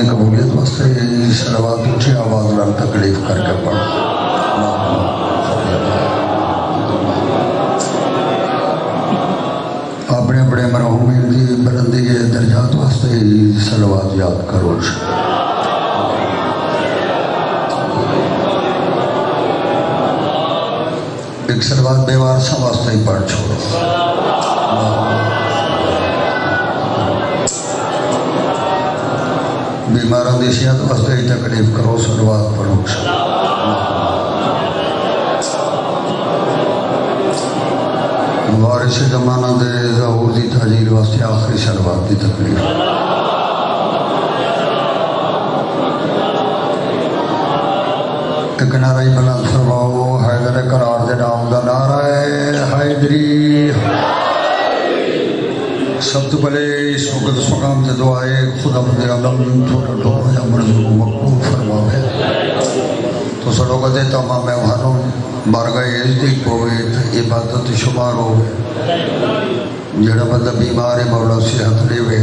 میں قبولیت واسطے صلوات اونچی آواز نال تکلیف کر کے پڑھو۔ اپنے اپنے مرحومین کی بلندی کے درجات واسطے صلوات یاد کرو۔ ایک صلوات بے وارثاں واسطے ہی پڑھ چھوڑو۔ بیماروں کی صحت واسطے ہی تکلیف کرو، صلوات پڑھو۔ وارث زمانہ دے ظہور دی تحجیل واسطے آخری صلوات دی تکلیف۔ ایک نعرہ بلند فرماؤ، حیدر قرار دے نام دا نعرہ ہے حیدری۔ سب تو پہلے اس مقدس مقام سے دعائے خدا بندے عالم تھوڑا ڈھوڑا یا منظور مقبول فرماوے تو سڑوگا دے تمام مہمانوں بارگاہ نزدیک ہوئے عبادت شمار ہوئے۔ جڑا بندہ بیمار ہے مولا صحت لے،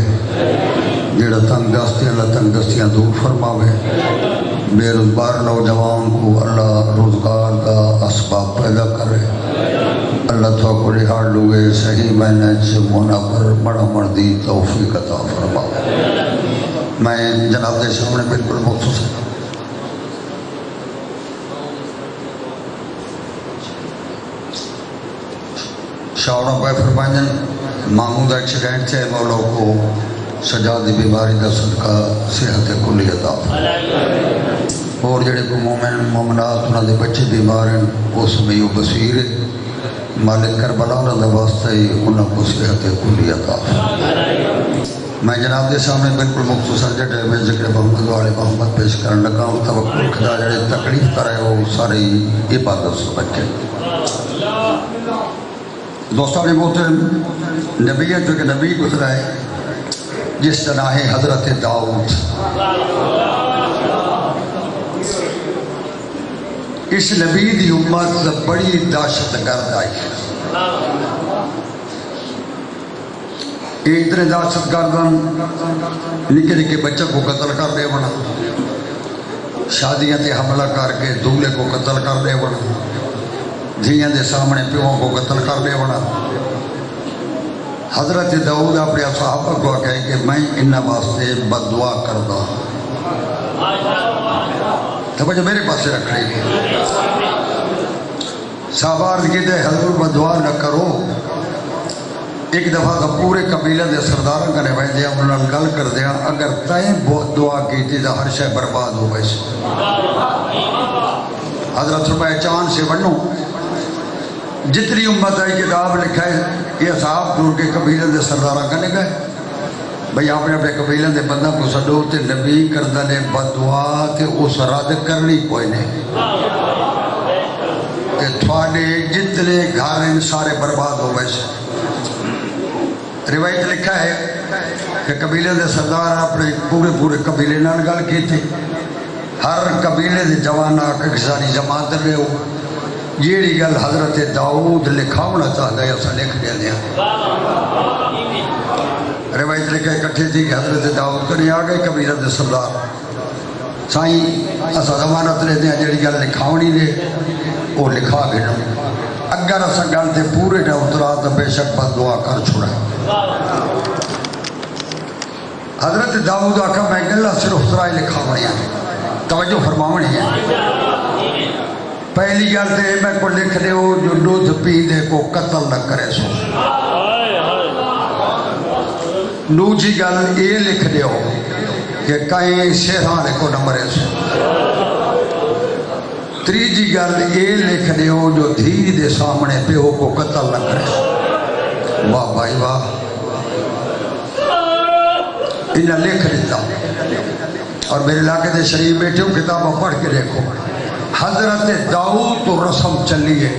جڑا تنگ دستی اللہ تنگ دستیاں دور فرماوے۔ بے روزگار نوجوان کو اللہ روزگار کا اسباب پیدا کرے۔ اللہ تو کو لحاظ لوگے صحیح معنی چمونا پر بڑا مردی توفیق عطا فرماوے۔ میں جناب دے سامنے بالکل مخصوص شاوروں پہ فرمائیں محمود ایکسیڈنٹ سے مولا کو سجادی بیماری دا صدقہ صحت کلی عطا فرمائے۔ اور جڑے کو مومن مومنات انہاں دے بچے بیمار ہیں وہ سمیع و بصیر ہے، مالک کربلا دا واسطہ ہی انہاں کو صحت کلی عطا فرمائے۔ میں جناب دے سامنے بالکل مختصر جڑے میں ذکر محمد والے محمد پیش کرنے لگا ہوں۔ توکل خدا جڑے تکلیف کرے وہ ساری عبادت سے بچے۔ دوستان محترم، نبی ہے جو کہ نبی گزرا ہے جس طرح ہے حضرت داؤد۔ اس نبی دی امت بڑی دہشت گرد آئی۔ ایک طرح دہشت گردن نکے نکے بچوں کو قتل کر دے بنا، شادیاں تے حملہ کر کے دولے کو قتل کر دے بنا، دھیاں دے سامنے پیوں کو قتل کر دے بنا۔ حضرت داؤد اپنے صحابہ کو کہے کہ میں انہاں واسطے بد دعا کردہ توجہ میرے پاس رکھ رہی ہے۔ صحابہ عرض کہتے ہیں حضور بد دعا نہ کرو۔ ایک دفعہ تو پورے قبیلہ دے سرداروں کرنے بھائی دیا انہوں نے گل کر دیا اگر تائیں بہت دعا کی تھی تو ہر شے برباد ہو گئی۔ حضرت فرمایا چاند سے بنو جتنی امت آئی کتاب لکھا ہے یہ صاحب دور کے قبیلے دے سردارہ کرنے گئے بھئی اپنے اپنے قبیلے دے بندہ کو سڈو تے نبی کردہ نے بد دعا تے اس رد کرنی کوئی نہیں تے تھوڑے جتنے گھر ہیں سارے برباد ہو گئے۔ روایت لکھا ہے کہ قبیلے دے سردار اپنے پورے قبیلے نال گل کی تھی، ہر قبیلے دے جوان آکے ساری جماعت لے ہو جیڑی گل حضرت داؤد لکھاونا چاہتا ہے اسا لکھ دیا دیا۔ روایت لکھا اکٹھے تھی کہ حضرت داؤد کرنے آگئے قبیلہ دے سردار سائیں اسا ضمانت لے دیا جیڑی گل لکھاونی دے وہ لکھا گئے اگر اسا گل تے پورے نہ اترا تو بے شک بد دعا کر چھوڑا۔ حضرت داؤد آکھا میں گلہ صرف اترائی لکھاونی ہے، توجہ فرماونی ہے۔ پہلی گل تے میں کو لکھ دے ہو جو دودھ پی دے کو قتل نہ کرے سو۔ دوسری گل یہ لکھ دے ہو کہ کہیں شیرانے کو نہ مرے سو۔ تیسری گل یہ لکھ دے ہو جو دھی دے سامنے پیو کو قتل نہ کرے سو۔ واہ بھائی واہ، انہیں لکھ دیتا اور میرے علاقے دے شریف بیٹھے ہوں کتابوں پڑھ کے دیکھو حضرت داؤد تو رسم چلی ہے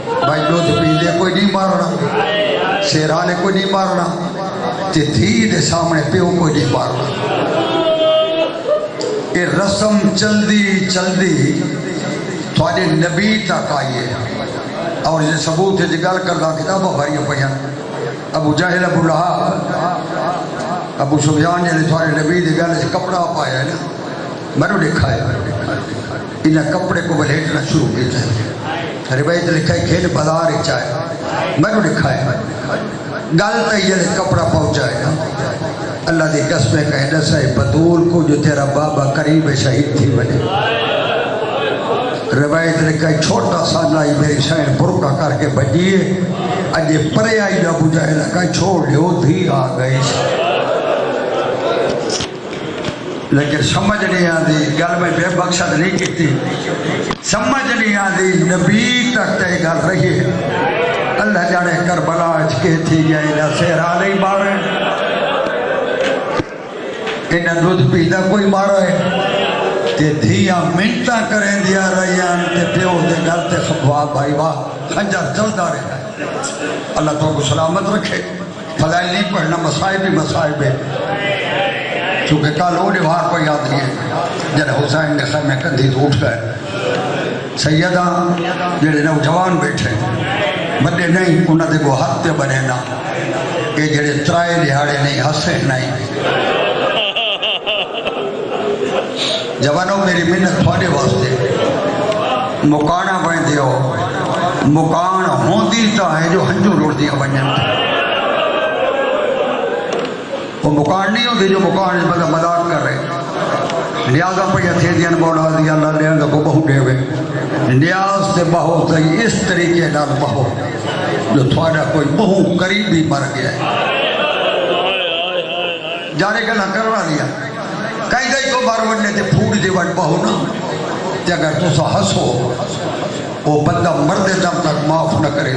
بھائی دودھ پی دے کوئی نہیں مارنا، شیرانے کوئی نہیں مارنا، تے دھی دے سامنے پیو کوئی نہیں مارنا۔ یہ رسم چلدی تھوڑے نبی تک آئیے اور یہ ثبوت ہے جی گل کردہ کتابوں بھاری پہیاں۔ ابو جہل ابو لہب ابو سفیان نے تھوڑے نبی دی گل کپڑا پایا نا میں نے دکھایا انہیں کپڑے کو بلیٹنا شروع کیا ہے روایت لکھا ہے کھیل بازار چاہے میں نے دکھایا گل تو یہ کپڑا پہنچائے نا اللہ دی قسمیں کہہ دسا ہے بطول کو جو تیرا بابا قریب شہید تھی بنے روایت لکھا ہے چھوٹا سا لائی میری شہر برکا کر کے بجیے اجے پرے آئی نہ بجائے لکھا چھوڑ لیو دھی آ گئی لیکن سمجھ نہیں آتی گل میں بے مقصد نہیں کی سمجھ نہیں آتی نبی تک تے گل رہی ہے اللہ جانے کربلا کے تھی جائے نہ سہرا نہیں مارے انہیں دودھ پیتا کوئی مارا ہے تے دھیاں منتاں کریں دیا رہیان تے پیو دے گل تے خواہ بھائی واہ خنجر چلتا رہا ہے اللہ تو کو سلامت رکھے فضائل نہیں پڑھنا مصائب ہی مصائب ہے چونکہ کل وہ نوار کو یاد نہیں ہے جب حسین نے خیمے کندھی تو اٹھ گئے سیدہ جڑے نوجوان بیٹھے بڑے نہیں انہوں نے کو ہاتھ تے بنے نا کہ جڑے ترائے دہاڑے نہیں ہسے نہیں جوانوں میری منت تھوڑے واسطے مکانا بن دیو مکان ہوندی تا ہے جو ہنجو روڑ دیا بنجن وہ مکان نہیں ہوتی جو مکان اس میں مدار کر رہے نیازہ پہ یہ تھے دین بولا دیا اللہ لے کو بہو دے ہوئے نیاز سے بہو تھی اس طریقے نال بہو جو تھوڑا کوئی بہو قریبی مر گیا ہے جانے کا نہ کرنا لیا کہیں دائی کو بار وننے تے پھوڑ دی ون بہو نا تے اگر تو سا ہسو وہ بندہ مرد دم تک معاف نہ کرے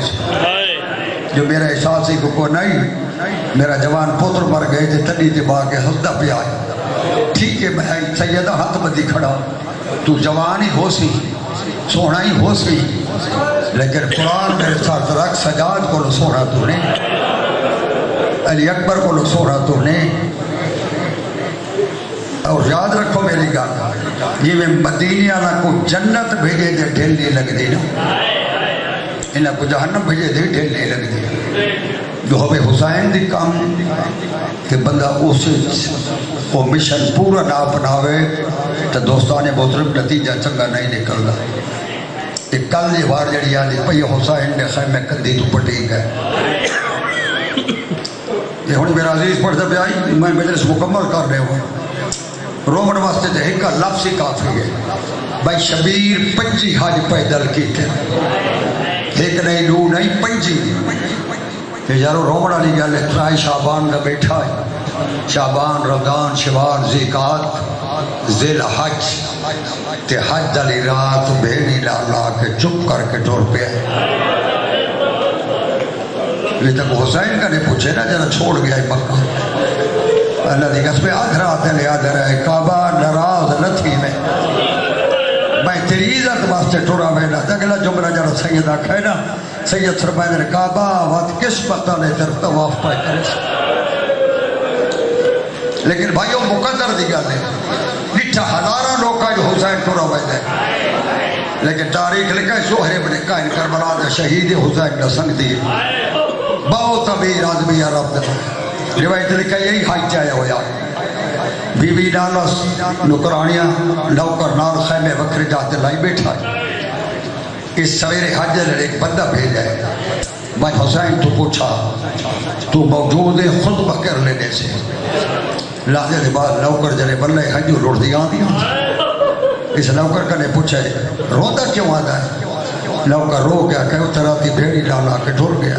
جو میرا احساس ہی کو نہیں میرا جوان پوتر مر گئے تھے تنی تے باہ کے ہسدہ پہ آئے ٹھیک ہے میں سیدہ ہاتھ بدی کھڑا تو جوان ہی ہو سی سونا ہی ہو سی لیکن قرآن میرے ساتھ رکھ سجاد کو سونا تو نے علی اکبر کو سونا تو نے اور یاد رکھو میری گل یہ میں مدینی والا کو جنت بھیجے دے ڈھیل نہیں لگ دی نا انہیں کو جہنم بھیجے دے ڈھیل نہیں لگ دی جو ہمیں حسین دی کام کہ بندہ اسے وہ مشن پورا نہ اپناوے تو دوستان محترم نتیجہ چنگا نہیں نکل گا ایک کل یہ بار جڑی آدھی پئی حسین نے خیمے کندھی تو پٹی گئے یہ ہونی میرا عزیز پڑھتا پہ آئی میں مجلس مکمل کر رہے ہوں رومن واسطے تو ایک لفظ ہی کافی ہے بھائی شبیر 25 حج پیدل کی تھے ایک نہیں دو نہیں 25 کہ یارو رومن والی گل ہے ترائی شعبان کا بیٹھا ہے شعبان رمضان شوال ذیقات ذیل حج تے حج دلی رات بھیڑی لا کے چپ کر کے ٹور پہ یہ تک حسین کا نہیں پوچھے نا جنہا چھوڑ گیا ہے مکہ اللہ دی قسمیں آدھر آتے لے آدھر ہے کعبہ نراز نہ تھی میں تیری عزت واسطے ٹورا بینا اگلا جملہ جڑا سیدہ کھینا سید فرمائے نے کعبہ وقت کس پتہ نے تر طواف پائے کرے لیکن بھائیوں مقدر دی گل ہے نٹھا ہزارہ لوگ کا جو حسین ٹورا بینا ہے لیکن تاریخ لکھا ہے زہر بن قائن کربلا دے شہید حسین نے سنگ دی بہت امیر آدمی عرب دے روایت لکھا یہی حج آیا ہویا بی بی نالس نکرانیاں نوکر نال خیمے وکر جاتے لائی بیٹھا اس سویرے حج نے ایک بندہ بھیجا ہے میں حسین تو پوچھا تو موجود ہے خطبہ کر لینے سے لحظے کے بعد نوکر جنے بلے حج لوٹ دیا اس نوکر کا نے پوچھا ہے روتا کیوں آتا ہے نوکر رو گیا کہ اترا تھی بھیڑی ڈالا کے ٹھول گیا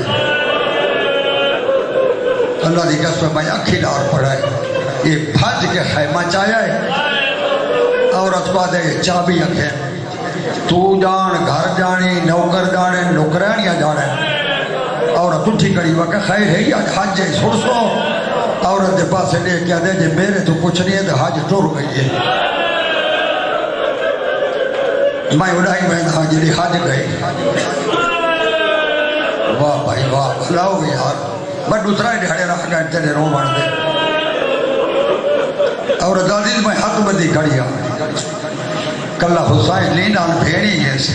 اللہ دی قسم میں اکھی ڈار پڑھائے یہ بھج کے خیمہ چاہیا ہے عورت بعد چابی اکھیں تو جان گھر جانی نوکر جانے نوکرانیاں جانے عورت اٹھی کڑی وقت خیر ہے یا حج ہے سڑ سو عورت دے پاسے لے کیا دے جے میرے تو کچھ نہیں ہے تو حج ٹور گئی ہے میں اڑائی میں تھا جلی حج گئی واہ بھائی واہ لاؤ گے یار میں دوسرا ہی ڈھاڑے رکھ گئے تیرے رو بڑھ دے اور عزیز میں حق بندی کھڑیا کلہ حسین لینال بھیڑی جیسے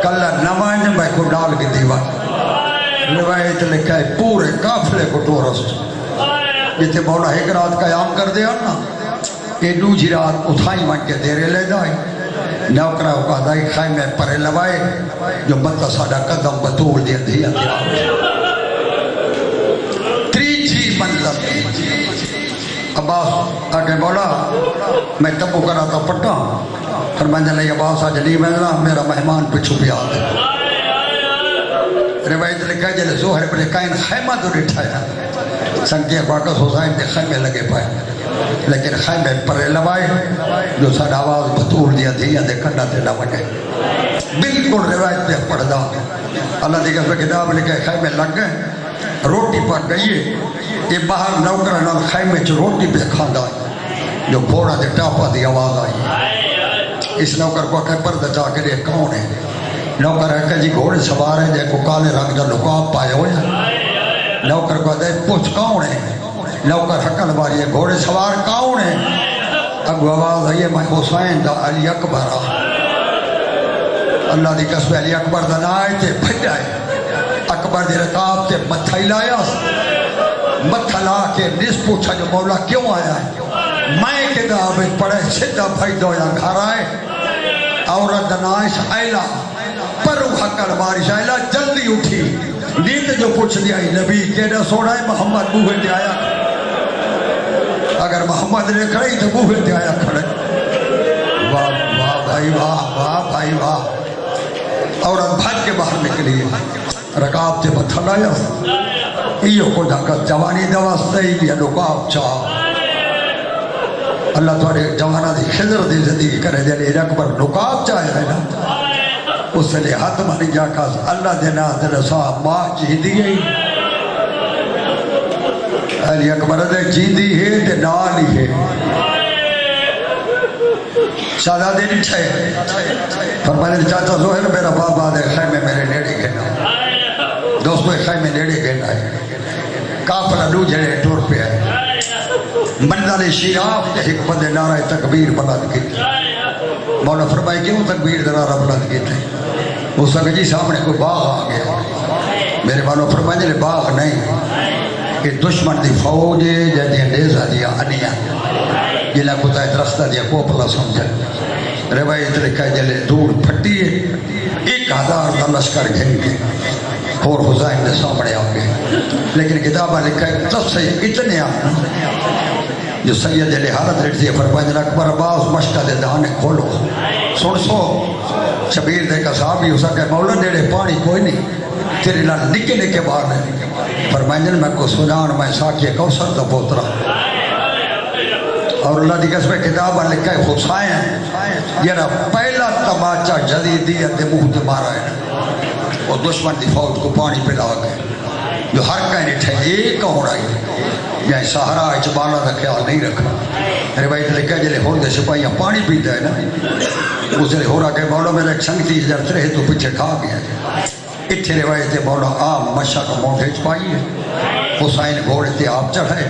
کلہ نمائن میں کو ڈال کے دیوا روایت لکھا ہے پورے قافلے کو ٹورست جتنے مولا ایک رات قیام کر دیا نا یہ دوسری رات اتھائی من کے دیرے لے جائے نوکرہ کو کہا دائی خیمے پرے لوائے جو مطلع ساڑھا قدم بطول دیا دیا تریچی منظر عباس آگے بولا میں تبو کرا تھا پٹا فرمانے لئے عباس آج نہیں ملنا میرا مہمان پچھو بھی آتے روایت لکھا جلے زہر پر کائن خیمہ دو رٹھایا سنگی اقواقس حسین نے خیمے لگے پائے لیکن خیمے پر لوائے جو ساڑھ آواز بطول دیا دیا دے کنڈا تے لوائے بالکل روایت پہ پڑھ دا اللہ دیکھا اس میں کتاب لکھے خیمے لگ گئے روٹی پر گئیے یہ باہر نوکر نال خیمے چھ روٹی پہ کھاندا ہے جو گھوڑا دے ٹاپا دی آواز آئی اس نوکر کو کہ پردہ جا کے دیکھ کون ہے نوکر ہے کہ جی گھوڑے سوار ہے جے کو کالے رنگ دا لکاب پائے ہوئے نوکر کو دے پوچھ کون ہے نوکر حقل باری ہے گھوڑے سوار کون ہے اگو آواز آئی ہے میں حسین دا علی اکبر اللہ دی قسم علی اکبر دا نائے تے بھجا ہے اکبر دی رکاب تے متھا ہی لایا متھا لا کے نس پوچھا جو مولا کیوں آیا ہے میں کتاب پڑھے سدھا بھائی دویا گھر آئے عورت دنائش آئلہ پر حقل بارش آئلہ جلدی اٹھی نیت جو پوچھ دیا ہی نبی کیڑا سوڑا ہے محمد بوہے دے آیا اگر محمد نے کھڑی تو بوہے دے آیا کھڑے واہ واہ بھائی واہ واہ بھائی واہ عورت بھاگ کے باہر نکلی رکاب تے متھا لایا ایو کو جا کر جوانی دواستے ہی یا رکاب چاہ اللہ توڑے جوانا دی خضر دی زندگی کرے دے لئے اکبر رکاب چاہے ہے نا اس سے لئے ہاتھ مانی جا کر اللہ دینا دل صاحب ماں چیدی ہے علی اکبر دے چیدی ہے تے نالی ہے شہزادے نہیں چھے فرمانے چاچا زہر میرا بابا دے خیمے میرے نیڑے گھنا دوستو خیمے نیڑے گھنا ہے کافلہ دو جڑے ٹور پہ ہے منزل شیراف کے ایک بندے نعرہ تکبیر بلند کی مولا فرمائے کیوں تکبیر نعرہ بلند کی تھے اس وقت جی سامنے کوئی باغ آ گیا میرے مولا فرمائے لے باغ نہیں کہ دشمن دی فوج جہدی اندیزہ دیا انیا جنہ کتا درختہ دیا کوپلا سمجھا روایت لکھا ہے جلے دور پھٹی ہے 1000 دا لشکر گھن کے اور حسین نے سامنے آگے لیکن کتابہ لکھا ہے تب سے اتنے آنا جو سید علی حالت رکھتی ہے فرمائے اکبر عباس مشکہ دے دانے کھولو سن سو شبیر دے کا صحابی ہو سکے مولا نیڑے پانی کوئی نہیں تیرے لال نکے نکے باہر نہیں فرمائے میں کو سنان میں ساکی کوثر دا پوترا اور اللہ دی قسم کتابہ لکھا ہے حسین یہ پہلا تماچا جدیدیت منہ تے مارا ہے وہ دشمن دی فوج کو پانی پلا گئے جو ہر کہنے تھے ایک ہو رہی یا سہارا اچبالا دا خیال نہیں رکھا روایت لکھا جلے ہون دے سپاہیاں پانی پیتا ہے نا اس لئے ہو رہا کہ مولا میرا ایک سنگتی جب ترے تو پیچھے کھا گیا اتھے روایت مولا آم مشہ کا مونٹے چپائی ہے حسین گھوڑے تے آپ چڑھائے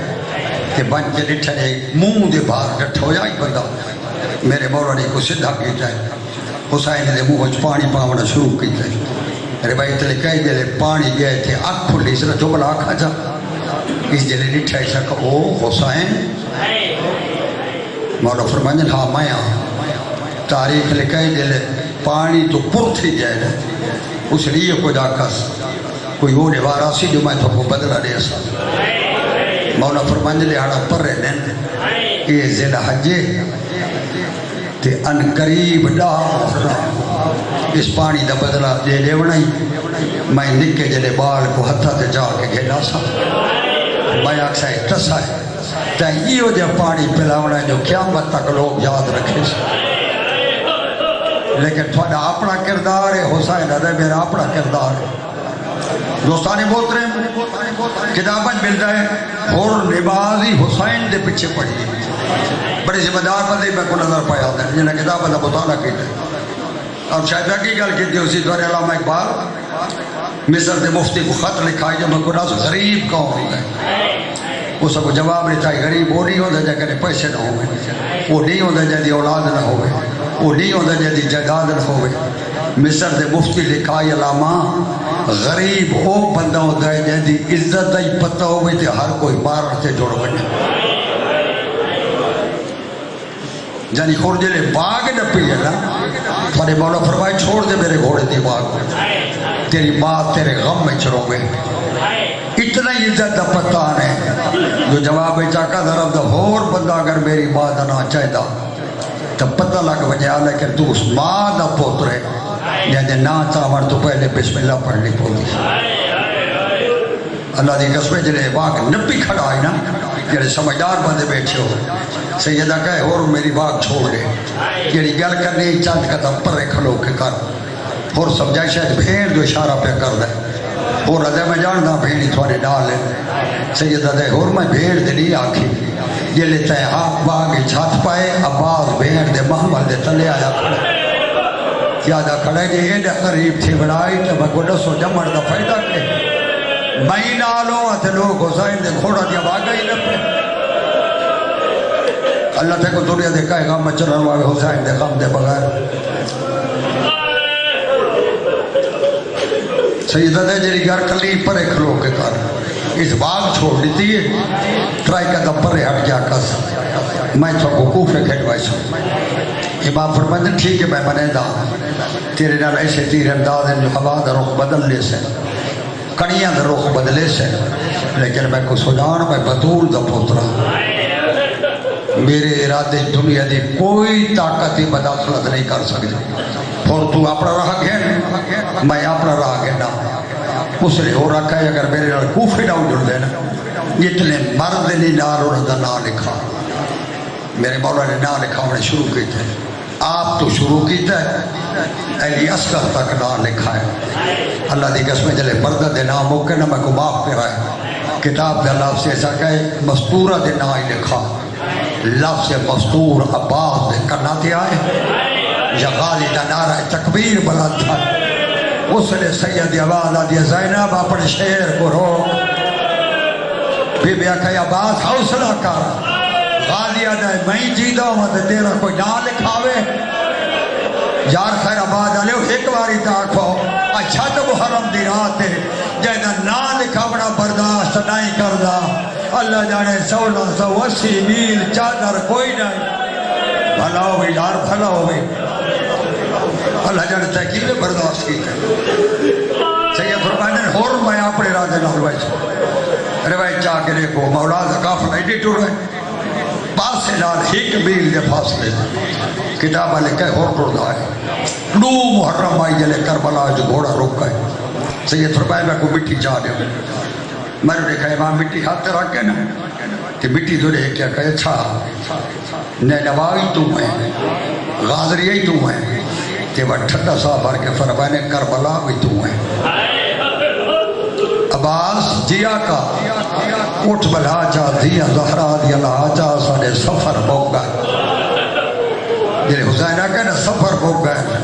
کہ بن کے لٹھنے منہ دے باہر جٹھ ہو جائی بندہ میرے مولا نے کو سدھا کیتا ہے حسین دے منہ وچ پانی پاونا شروع کیتا ہے روایت لکھا ہے جلے پانی گئے تھے آنکھ کھلی اس نے جملہ آکھا جا اس جلے لٹھا ایسا کہ او حسین مولا فرمائن ہاں میں تاریخ لکھا ہے جلے پانی تو پر تھی جائے گا اس لیے کو جا کس کوئی ہونے وارا سی جو میں تو کو بدلہ دے سا مولا فرمائن لے آڑا پر رہنے یہ ذیل حجے تے ان قریب ڈا اس پانی دا بدلہ دے لے ونائی میں نکے جلے بال کو ہتھا تے جا کے گھنا سا میں آکسا ہے تسا ہے تے یہ دے پانی پلاونا جو قیامت تک لوگ یاد رکھے سا لیکن تھوڑا اپنا کردار ہے حسین ہے میرا اپنا کردار ہے دوستانی بولت رہے کتابت ملتا ہے اور نمازی حسین دے پیچھے پڑھی بڑی ذمہ دار بندے میں کو نظر پایا ہوتا ہے جنہیں کتابت کا مطالعہ کیتا ہے اور شاید کی گل کی تھی اسی دور علامہ اقبال مصر دے مفتی کو خط لکھائی جو میں کو ناس غریب کون ہوتا ہے اس کو جواب لیتا ہے غریب وہ نہیں ہوتا جائے کہ پیسے نہ ہوئے وہ نہیں ہوتا جائے دی اولاد نہ ہوئے وہ نہیں ہوتا جائے دی جائیداد نہ ہوئے مصر دے مفتی لکھا علامہ غریب او بندہ ہوتا ہے جن دی عزت دا ہی پتہ ہوئے تے ہر کوئی مارن تے جوڑ بنے جانی خور جلے باغ نپی ہے نا تھوڑے مولا فرمائے چھوڑ دے میرے گھوڑے دی باغ تیری ماں تیرے غم میں چروں گے اتنا ہی عزت دا پتہ آنے جو جواب چاکا درم دا ہور بندہ اگر میری ماں دا نہ چاہے دا تو پتہ لگ بجے لیکن تو اس ماں دا پوترے جہاں نا چاہور تو پہلے بسم اللہ پڑھنی پڑی اللہ دی قسمیں جنہیں باغ نپی کھڑا ہے نا جنہیں سمجھدار بندے بیٹھے ہو سیدہ کہے اور میری باغ چھوڑ دے جنہیں گل کرنی چند قدم پر کھلو کے کر اور سمجھائے شاید بھیڑ جو اشارہ پہ کر دے اور رضے میں جاننا بھیڑی تھوڑے ڈال ہے سیدہ دے اور میں بھیڑ دے نہیں آکھی یہ لیتا ہے آپ باغ چھات پائے عباس بھیڑ دے محمل دے تلے آیا کھڑے یادہ کھڑے کہ یہ دے قریب تھی بڑائی تو میں کو ڈسو جمڑ دا فائدہ کے میں نالو آتے لوگ حسین دے کھوڑا دیا باغا ہی نپے اللہ تے کو دنیا دے کہے گا مچر روائے حسین دے غم دے بغیر سیدہ دے جری گھر کلی پرے کھلو کے کر اس باغ چھوڑ دیتی ہے ٹرائی کا دم پرے ہٹ گیا کس میں تو کو کوفے کھڑوائی سو امام فرمائے ٹھیک ہے میں منے دا تیرے نال ایسے تیر انداز ہیں جو ہوا دا رخ بدل لے سے کڑیاں دا رخ بدلے سے لیکن میں کو سجان میں بطول دا پوترا میرے ارادے دنیا دی کوئی طاقتی مداخلت نہیں کر سکتی اور تو اپنا راہ گھن میں اپنا راہ گھنا اس لئے ہو رکھا ہے اگر میرے نال کوفے نہ اجڑ دینا اتنے مرد نے نال انہوں دا نا لکھا میرے مولا نے نا لکھا انہیں شروع کی تھے آپ تو شروع کی تھے علی اصغر تک نا لکھا ہے اللہ دی قسمیں جلے مردہ دے نام موقع نہ میں کو معاف کر رہا ہے کتاب دے لفظ سے ایسا کہے مستورہ دے نا ہی لکھا لفظ مستور عباس دے کرنا تے آئے یا غالی دا نعرہ تکبیر بلند تھا اس نے سید آواز آدھی زینب اپنے شیر کو روک بی بیا کہ عباس حوصلہ کر غالی آدھا ہے میں جیدہ ہوں تو تیرا کوئی نہ لکھاوے یار خیر آباد آلے ہو ایک باری تاکھو اچھا تو محرم دی رات ہے جہاں نہ لکھاونا برداشت نہیں کردہ اللہ جانے 1680 میل چادر کوئی نہیں بھلا ہوئی یار بھلا ہوئی اللہ جانے تحقیق نے برداشت کی سید فرمانے اور میں اپنے راجے نہ روایت چاہ کے دیکھو مولا زکاف نہیں ٹوٹ گئے پاس سے لال ایک میل دے فاصلے کتابہ لکھے اور ٹوڑا ہے نو محرم آئی جلے کربلا جو گھوڑا روک گئے سید فرمائے میں کو مٹی چاہ دے میں نے دیکھا امام مٹی ہاتھ رکھ کے نا کہ مٹی تو رہے کیا کہے چھا نینوائی تو میں غازری تو میں کہ وہ ٹھنڈا سا بھر کے فرمائے نے کربلا بھی تو میں عباس جیا کا اٹھ بلا جا دیا زہرا دیا لہا جا سانے سفر بھوگ گئے جلے حسینہ کہنا سفر بھوگ گئے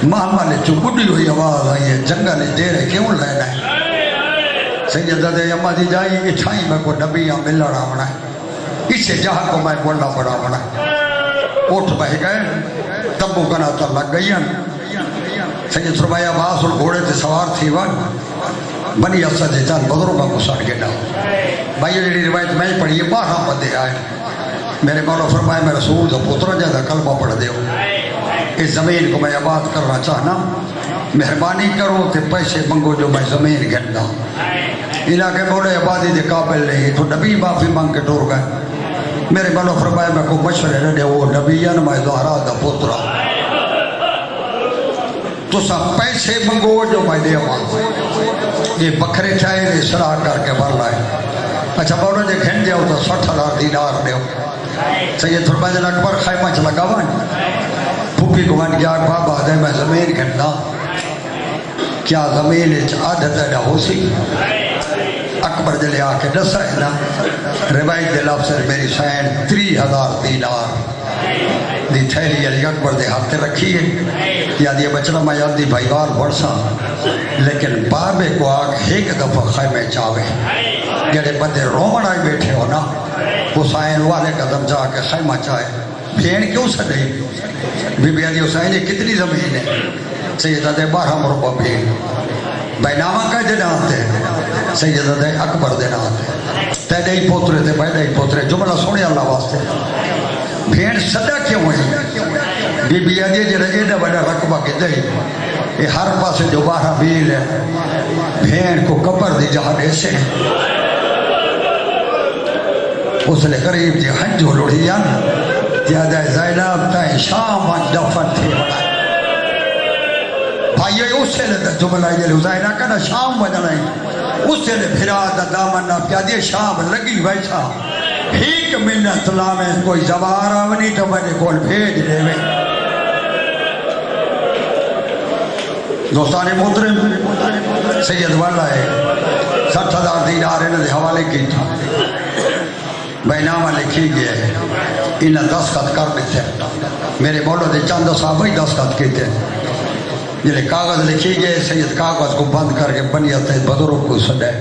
محمد چو بڑی ہوئی آواز آئی ہے جنگل دیرے کیوں لینا ہے سیدہ دے امہ دی جائی اٹھائی میں کو نبیہ مل رہا ہونا ہے اسے جہاں کو میں بولنا پڑا ہونا ہے اٹھ بہ گئے تبو کنا تا لگ گئی سید فرمایا عباس اور گھوڑے تے سوار تھی ون بنی اسد جان بزرگوں کو ساڑھ کے ڈاؤ بھائی یہ روایت میں پڑھی ہے 12 بندے آئے میرے مولا فرمائے میں رسول دا پتر جیسا کلمہ پڑھ دیو اس زمین کو میں آباد کرنا چاہنا مہربانی کرو کہ پیسے منگو جو میں زمین گھننا علاقے مولا آبادی دے قابل نہیں تو نبی معافی مانگ کے ٹور گئے میرے مولا فرمائے میں کو مشورے نہ دے وہ نبیان میں زہرا دا پترا تو سب پیسے منگو جو میں دے یہ بکرے چاہے نے سراہ کر کے بھر لائے اچھا مولا جے گھن دیا تو 60,000 دینار دے سید فرمائے جن اکبر خیمہ چلا گا پھوپی کو من گیا بابا دے میں زمین گھننا کیا زمین عادت ہے نہ ہو سی اکبر جلے آ کے دسا ہے نا روایت دے لفظ میری سین 30,000 دینار دی تھیلی علی اکبر دے ہاتھ رکھی ہے یاد یہ بچنا میں یاد دی بھائیوار بڑھسا لیکن بابے کو آگ ایک دفعہ خیمے چاہوے جڑے بندے رومن آئے بیٹھے ہو نا حسین والے قدم جا کے خیمہ چاہے بھین کیوں سے نہیں بی بی علی حسین یہ کتنی زمین ہے سیدہ دے 12 مربع بھیڑ بینامہ کا جنات ہے سیدہ دے اکبر دے نات ہے تیڑے ہی پوترے تھے بیڑے ہی پوترے جملہ سوڑے اللہ واسطے بھیڑ صدا کیوں ہے بی بی آجے جنہ ایڈا بڑا رقبہ کے دے یہ ہر پاسے جو 12 بھیڑ ہے بھیڑ کو قبر دی جہاں ایسے اس لئے قریب دی حج ہو لڑھیاں زیادہ زینب تائیں شام دفن تھے بڑھائے بھائیو اس سے لئے جملہ یہ لئے زینب کا نا شام بجنائیں اس سے لئے پھرا دا دامن نا پیا دیئے شام لگی بیٹھا ایک منت لامیں کوئی زبار آونی تو میں نے کول بھیج دے میں دوستان محترم سید والا ہے 60,000 دینار انہوں نے حوالے کی تھا بینامہ لکھی گئے انہیں دستخط کر دیتے میرے بولو دے چند صاحب ہی دستخط کیتے جنہیں کاغذ لکھی گئے سید کاغذ کو بند کر کے بنیت بزرگ کو سنڈے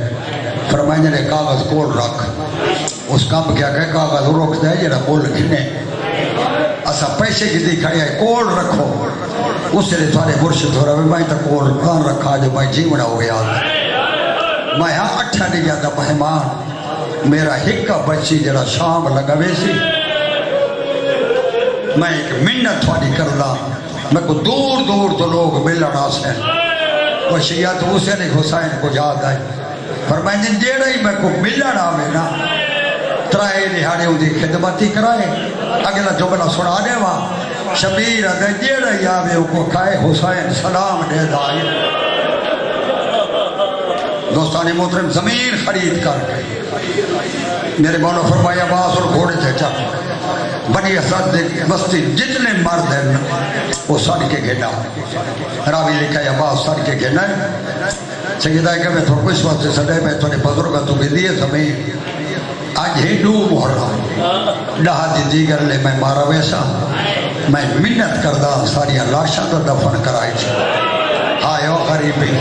فرمائیں جنہیں کاغذ کول رکھ اس کام کیا کہ کاغذ روک دے جنہیں کول لکھنے اسا پیسے کی دکھائی ہے کول رکھو اس سے لئے تھوڑے مرشد ہو رہا ہے میں تا کول کان رکھا جو میں جیونہ ہو گیا میں ہاں 8 نہیں جاتا مہمان میرا ہکا بچی جڑا شام لگا ویسی میں ایک منت تھوڑی کرلا میں کو دور دور تو لوگ ملنا سے وہ شیعہ تو اسے نے حسین کو یاد آئی فرمائیں جن جیڑا ہی میں کو ملنا میں نا ترائے نہاڑے ہوں دی خدمتی کرائے اگلا جملہ سنانے وہاں شبیر دے جیڑا ہی آوے کو کھائے حسین سلام دے دائی دوستانی محترم زمین خرید کر کے میرے مولا فرمایا عباس اور گھوڑے تھے چاہ بنی اسد بستی جتنے مرد ہیں وہ سڑ کے گھنا راوی لکھا ہے عباس سڑ کے گھنا ہے سیدہ ہے کہ میں تھوڑا اس وقت سے سڑے میں تھوڑے بزرگا تو بھی دیئے زمین آج ہندو محرم ڈہا دی دیگر لے میں مارا ویسا میں منت کردہ ساری لاشا تو دفن کرائی چھے آئے ہو غریبی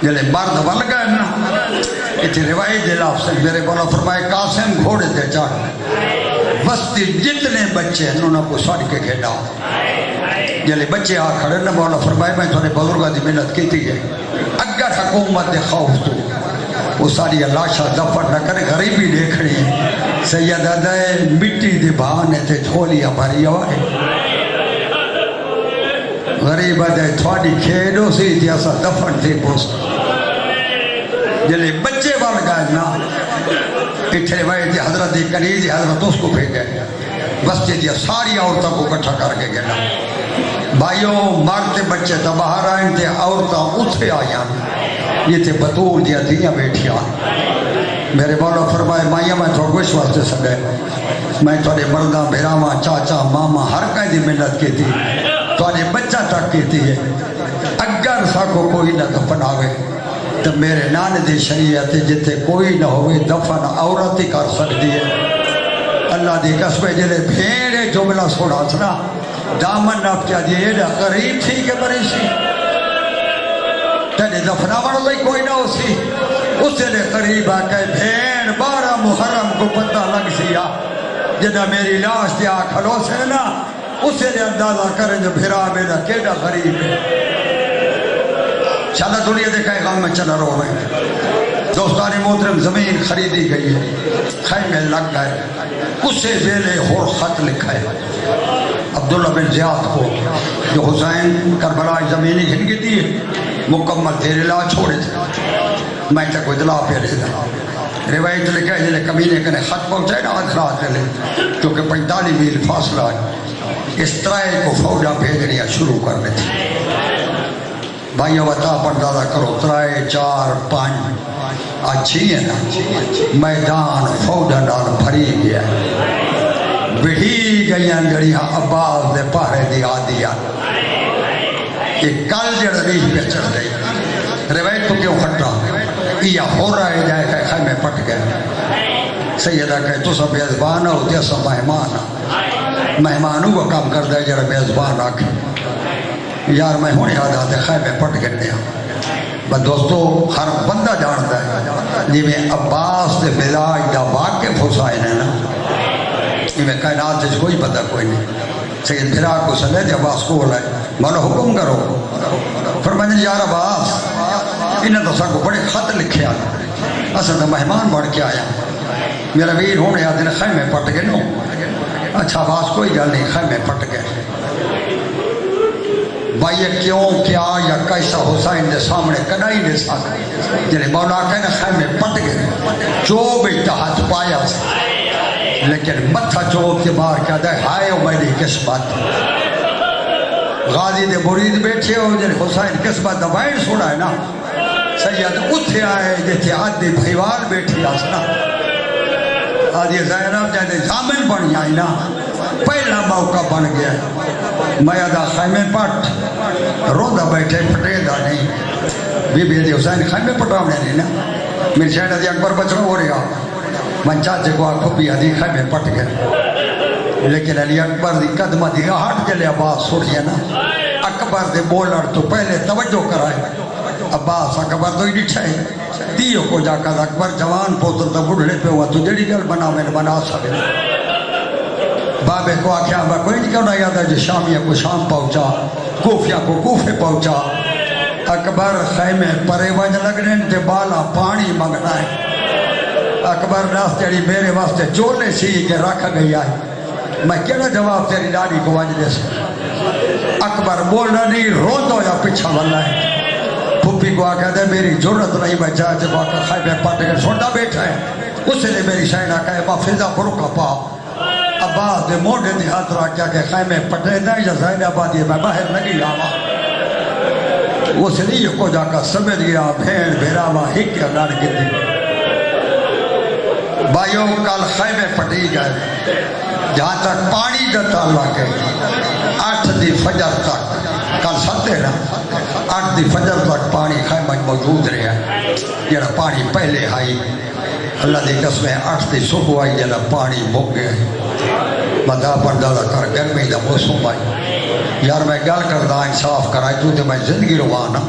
جلے مرد بل گئے نا اتنی روایت دلاف سے میرے بولا فرمائے قاسم گھوڑے دے چاہ بستی جتنے بچے ہیں انہوں نے کو سڑ کے گھڑا جلے بچے آ کھڑے نا بولا فرمائے میں تھوڑے بزرگا دی منت کی تھی ہے اگر حکومت دے خوف تو وہ ساری لاشا دفن نہ کرے غریبی دیکھنی سیدہ دے مٹی دے بہانے تے جھولیا بھری ہوئے غریبہ دے تھوڑی کھیڑوں سی تھی ایسا دفن تھی پوست جلے بچے بال گئے نا اتھے روایت دی حضرت دی کنیزی حضرت اس کو بھیجے بستی دیا ساری عورتوں کو کٹھا کر کے گیا بھائیوں مارتے بچے تا باہر آئیں تھے عورتوں اتھے آیاں یہ تھے بطول دیا دیا بیٹھیاں میرے مولا فرمائے مائیاں میں تھوڑا کچھ واسطے سکے میں تھوڑے مردہ بھیراما چاچا ماما ہر کئی دی ملت کی تھی تھوڑے بچہ تک کی تھی ہے اگر سا کو کوئی نہ دفن آوے تو میرے نان دی شریعت جتے کوئی نہ ہوئے دفن عورت ہی کر سکتی ہے اللہ دی قسمے جلے بھیڑے جملہ سوڑا سنا دامن نہ کیا دیئے نہ قریب تھی کہ بری سی تینے دفنہ ورلائی کوئی نہ ہو سی اسے لے قریب آکے بھیڑ 12 محرم کو پتہ لگ سیا جنہ میری لاش دیا کھلو سے نا اسے لے اندازہ کریں جو بھیرا میرا کیڑا غریب ہے چلا دنیا دیکھائے غم میں چلا رو میں دوستانی محترم زمین خریدی گئی ہے خیمے لگ گئے اسے زیلے ہور خط لکھا ہے عبداللہ بن زیاد کو جو حسین کربلا زمینی گھن کی دی مکمل تیرے لا چھوڑے تھے میں تک کوئی دلا پہ رہے تھا روایت لکھا ہے جلے کمینے کنے خط پہنچائے نا آدھرات لے کیونکہ 45 میل فاصلہ ہے اس طرح کو فوجہ بھیجنیاں شروع کرنے تھے بھائیو بتا پردادہ کرو 3 4 5 اچھی ہے نا میدان فوجہ نال بھری گیا بڑھی گئیاں جڑیاں عباس دے پاہرے دی آدیا ایک کل جڑ ریح پہ چڑھ گئی روایت تو کیوں کھٹا یہ ہو رہا ہے جائے کہ خیمے پٹ گئے سیدہ کہے تو سب بیزبان ہوتی ہے سب مہمانوں کا کام کر دے جڑا بیزبان آکے یار میں ہوں یاد آتے خیمے پٹ گئے بس دوستو ہر بندہ جانتا ہے جی میں عباس دے ملاج دا واقف حسین ہے نا یہ میں کائنات سے کوئی پتہ کوئی نہیں سید بھرا کو سلے دے عباس کو لائے مولا حکم کرو. فرمائیں یار عباس انہیں تو ساکو بڑے خط لکھے آنا اصل تو مہمان بڑھ کے آیا میرا ویر ہونے آدھے خیمے پٹ گئے نو. اچھا عباس کوئی گل نہیں خیمے پٹ گئے. بھائی یہ کیوں کیا یا کیسا حسین دے سامنے کڑائی دے ساتھ جنہیں مولا کہنے خیمے پٹ گئے چوب اتحاد پایا لیکن متھا چوب کے باہر کیا دے ہائے او میری قسمت. غازی دے مرید بیٹھے ہو جنہیں حسین قسمت دبائیں سوڑا ہے نا سید اتھے آئے جیتے عادی بھائیوال بیٹھی آسنا آدھی زینب جیتے زامن بن آئی نا پہلا موقع بن گیا. میں ادا خیمے پٹ روندہ بیٹھے پھٹے دا نہیں بی بی دی حسین خیمے پٹاونے نہیں نا میری شہر دی اکبر بچڑا ہو رہا من چاچے کو آنکھوں بھی آدھی خیمے پٹ گئے لیکن علی اکبر دی قدمہ دی ہاتھ جلے عباس سوڑی ہے نا اکبر دے بولر تو پہلے توجہ کرائے. عباس اکبر تو ہی ڈٹھا ہے دیو کو جا کر اکبر جوان پوتر تا بڑھڑے پہ ہوا تو جڑی گل بنا میں نے بنا سکے. بابے کو آکھیا با کوئی نہیں کہنا یاد ہے جو شامیہ کو شام پہنچا کوفیہ کو کوفے پہنچا. اکبر خیمے پرے وجہ لگنے تے بالا پانی منگنا ہے. اکبر ناس جڑی میرے واسطے چولے سی کے رکھ گئی آئے میں کہنا جواب تیری ڈاڑی کو وجہ سے. اکبر بولنا نہیں رو دو یا پچھا والا ہے. پھپی کو آکھا دے میری ضرورت نہیں میں چاچے کو آکھا خیمے پٹ کے سوڑا بیٹھا ہے اسے نے میری شہنہ کہے با فضا برکا پا. عباس دے موڑے دی ہاتھ رکھا کہ خیمے پٹے دیں یا زین آبادی میں باہر لگی آوا. اس لیے کو جا کر سمجھ گیا بھیڑ بھیراوا ہک کے لڑ گئی. بھائیوں کل خیمے پٹی گئے جہاں تک پانی دا تعلق ہے 8 دی فجر تک کل ستے نا 8 دی فجر تک پانی خیمہ موجود رہا جڑا پانی پہلے آئی اللہ دی قسمیں 8 دی صبح آئی جڑا پانی مک گیا مدہ پردازہ کر گرمی دا موسم آئی. یار میں گل کردہ انصاف کرائی تو تے میں زندگی روانا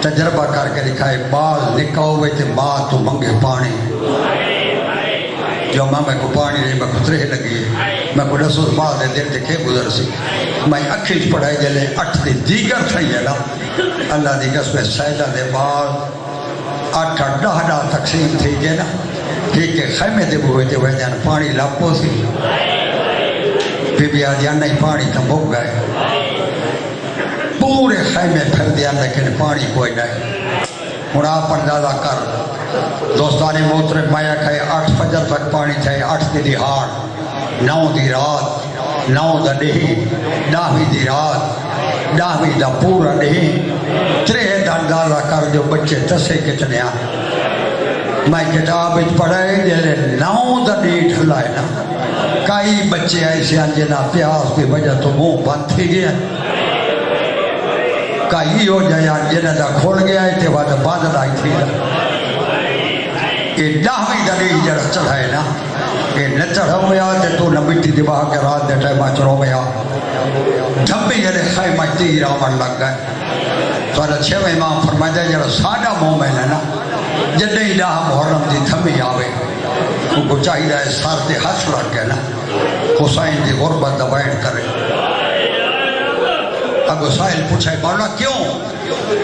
تجربہ کر کے دکھائے بال نکاؤ ہوئے تے ماں تو منگے پانی جو ماں میں کو پانی رہی میں خطرے لگی میں کو رسول ماں دے دل دکھے گزر سی میں اکھیج پڑھائی جلے 8 دی دیگر تھا یہ نا اللہ دی قسم سیدہ دے بال 8-10 تقسیم تھی گئے نا ٹھیک ہے خیمے دے ہوئے تھے وہ جان پانی لاپو سی بی بی آدھیا نہیں پانی تو مک گئے پورے خیمے پھر دیا لیکن پانی کوئی نہیں. ہوں آپ اندازہ کر دوستانی محترم میں کہے 8 فجر تک پانی تھے 8 دی دہاڑ 9 دی رات 9 دا ڈہی 10 دی رات 10 دا پورا ڈہی 3 دا اندازہ کر جو بچے تسے کتنے آ. میں کتاب پڑھے جلے 9 دا ڈیٹ ہلائے نا کئی بچے ایسے ہیں جنا پیاس کی وجہ تو منہ بند تھی گیا کئی ہو جائے جنہ دا کھول گیا ہے تے بعد بند لائی تھی یہ 10ویں دلی جڑا چڑھائے نا یہ نہ چڑھا ہویا تے تو نہ مٹی دبا کے رات دے ٹائمہ چڑھو گیا جھمبی جلے خیمہ تیر آمن لگ گئے. تو اللہ 6ویں امام فرمائے جائے جڑا سادہ مومن ہے نا جنہی لاہ محرم دی تھمی آوے ان کو چاہیے ہے سار تے ہاتھ رکھ کے نا حسین دی غربت دبائن کرے. اب حسین پوچھے مولا کیوں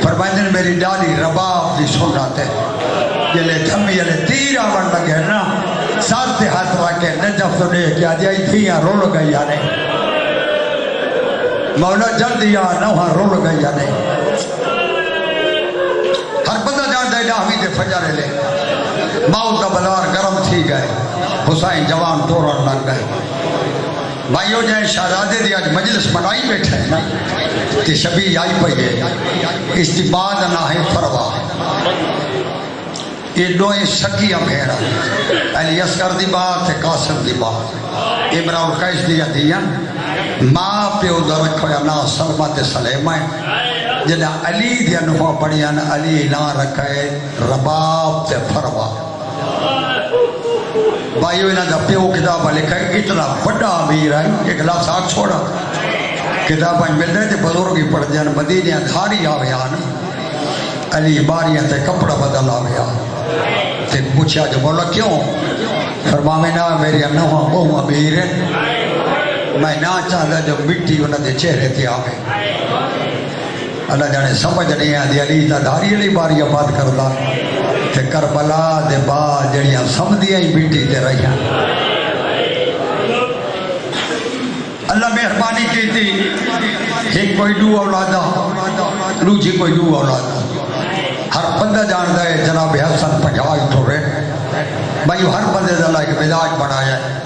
فرمائے دن میری ڈالی رباب دی سنت ہے جلے تھمی جلے تیر آون لگے نا سار تے ہاتھ رکھ کے نجف تو دے کیا دیا تھیاں رول گئی آنے مولا جلدی آ نوہاں رول گئی آنے. ہر بندہ جان دے 10ویں دے فجر لے موت دا بلار گرم تھی گئے حسین جوان ٹورن لگ گئے. بھائیو جائیں شہزادے دی آج مجلس منائی بیٹھے ہیں نا کہ شبی آئی پئی ہے استباد نہ ہے فروا یہ دوئیں سکیہ بھیڑا علی اصغر دی بات ہے قاسم دی بات عمران القیس دیا دیا ماں پہ ادھر رکھو یا نا سلمت سلیمہ جنہ علی دیا نفع پڑھیا نا علی نا رکھے رباب تے فروا. بھائیو انہاں دا پیو کتابہ لکھا ہے اتنا بڑا امیر ہے ایک لفظ آگ چھوڑا کتابہ مل رہے تھے بزرگی پڑھ دیا مدینہ دھاری آوے آنا علی باریاں تے کپڑا بدل آوے آنا تے پوچھا جو بولا کیوں فرماوے نا میری انہاں وہ امیر ہے میں نہ چاہتا جو مٹی انہاں دے چہرے تے آوے اللہ جانے سمجھ نہیں آتی علی تا دھاری علی باری آباد کردا تے کربلا دے بعد جڑیاں سمدیاں ہی بیٹی تے رہیاں اللہ مہربانی کی تھی ایک کوئی دو اولادا دوجی کوئی دو اولادا ہر بندہ جاندا ہے جناب حسن 50 ٹورے بھائی ہر بندے دا اللہ ایک مزاج بنایا ہے